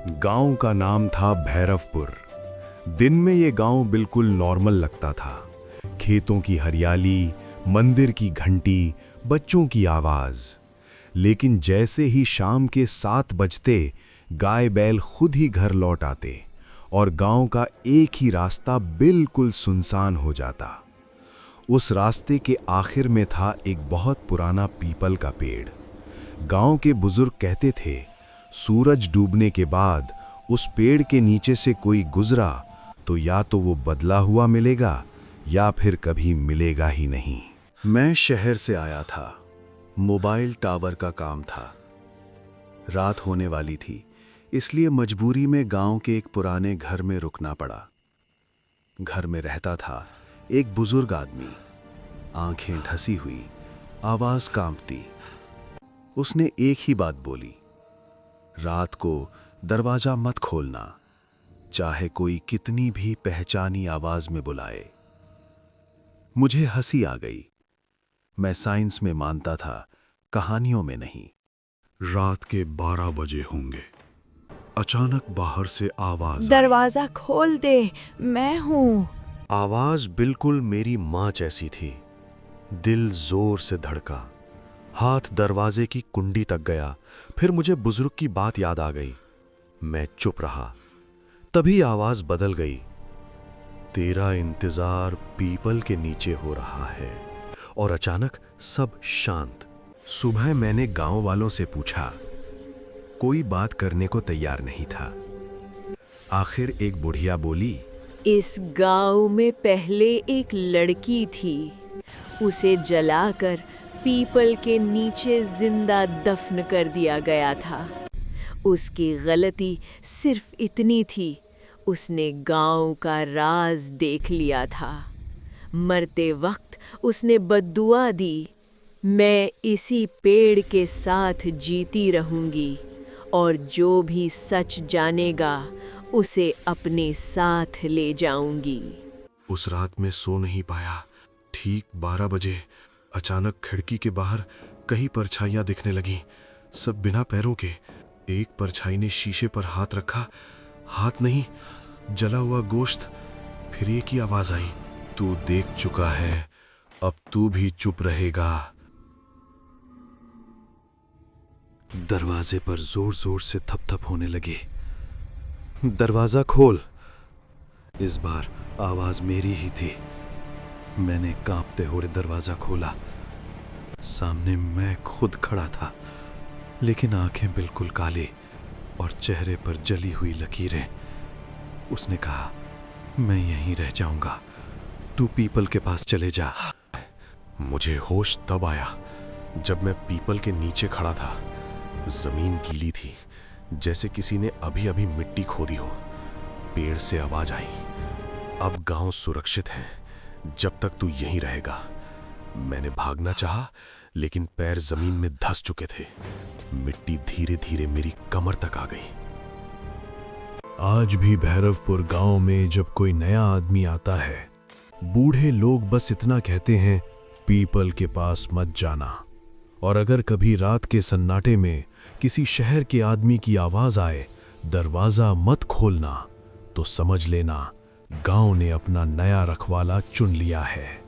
गांव का नाम था भैरवपुर। दिन में ये गांव बिल्कुल नॉर्मल लगता था। खेतों की हरियाली, मंदिर की घंटी, बच्चों की आवाज। लेकिन जैसे ही शाम के 7 बजते गाय बैल खुद ही घर लौट आते और गांव का एक ही रास्ता बिल्कुल सुनसान हो जाता। उस रास्ते के आखिर में था एक बहुत पुराना पीपल का पेड़। गांव के बुजुर्ग कहते थे, सूरज डूबने के बाद उस पेड़ के नीचे से कोई गुजरा तो या तो वो बदला हुआ मिलेगा या फिर कभी मिलेगा ही नहीं। मैं शहर से आया था। मोबाइल टावर का काम था। रात होने वाली थी, इसलिए मजबूरी में गांव के एक पुराने घर में रुकना पड़ा। घर में रहता था एक बुजुर्ग आदमी, आंखें ढसी हुई, आवाज कांपती। उसने एक ही बात बोली, रात को दरवाजा मत खोलना, चाहे कोई कितनी भी पहचानी आवाज में बुलाए। मुझे हंसी आ गई। मैं साइंस में मानता था, कहानियों में नहीं। रात के 12 बजे होंगे। अचानक बाहर से आवाज आई। दरवाजा खोल दे, मैं हूं। आवाज बिल्कुल मेरी मां जैसी थी। दिल जोर से धड़का। हाथ दरवाजे की कुंडी तक गया। फिर मुझे बुजुर्ग की बात याद आ गई। मैं चुप रहा। तभी आवाज बदल गई। तेरा इंतजार पीपल के नीचे हो रहा है। और अचानक सब शांत। सुबह मैंने गांव वालों से पूछा। कोई बात करने को तैयार नहीं था। आखिर एक बुढ़िया बोली, इस गांव में पहले एक लड़की थी। उसे जलाकर पीपल के नीचे जिंदा दफन कर दिया गया था। उसकी गलती सिर्फ इतनी थी, उसने गांव का राज देख लिया था। मरते वक्त उसने बद्दुआ दी, मैं इसी पेड़ के साथ जीती रहूंगी और जो भी सच जानेगा उसे अपने साथ ले जाऊंगी। उस रात में सो नहीं पाया। ठीक 12 बजे अचानक खिड़की के बाहर कई परछाइयां दिखने लगीं, सब बिना पैरों के। एक परछाई ने शीशे पर हाथ रखा। हाथ नहीं, जला हुआ गोश्त। फिर एक ही आवाज आई, तू देख चुका है, अब तू भी चुप रहेगा। दरवाजे पर जोर जोर से थपथप होने लगी। दरवाजा खोल। इस बार आवाज मेरी ही थी। मैंने कांपते हुए दरवाजा खोला। सामने मैं खुद खड़ा था, लेकिन आंखें बिल्कुल काली और चेहरे पर जली हुई लकीरें। उसने कहा, मैं यहीं रह जाऊंगा, तू पीपल के पास चले जा। मुझे होश तब आया जब मैं पीपल के नीचे खड़ा था। जमीन गीली थी, जैसे किसी ने अभी अभी मिट्टी खोदी हो। पेड़ से आवाज आई, अब गांव सुरक्षित है, जब तक तू यहीं रहेगा। मैंने भागना चाहा, लेकिन पैर जमीन में धंस चुके थे। मिट्टी धीरे धीरे मेरी कमर तक आ गई। आज भी भैरवपुर गांव में जब कोई नया आदमी आता है, बूढ़े लोग बस इतना कहते हैं, पीपल के पास मत जाना। और अगर कभी रात के सन्नाटे में किसी शहर के आदमी की आवाज आए, दरवाजा मत खोलना, तो समझ लेना गांव ने अपना नया रखवाला चुन लिया है।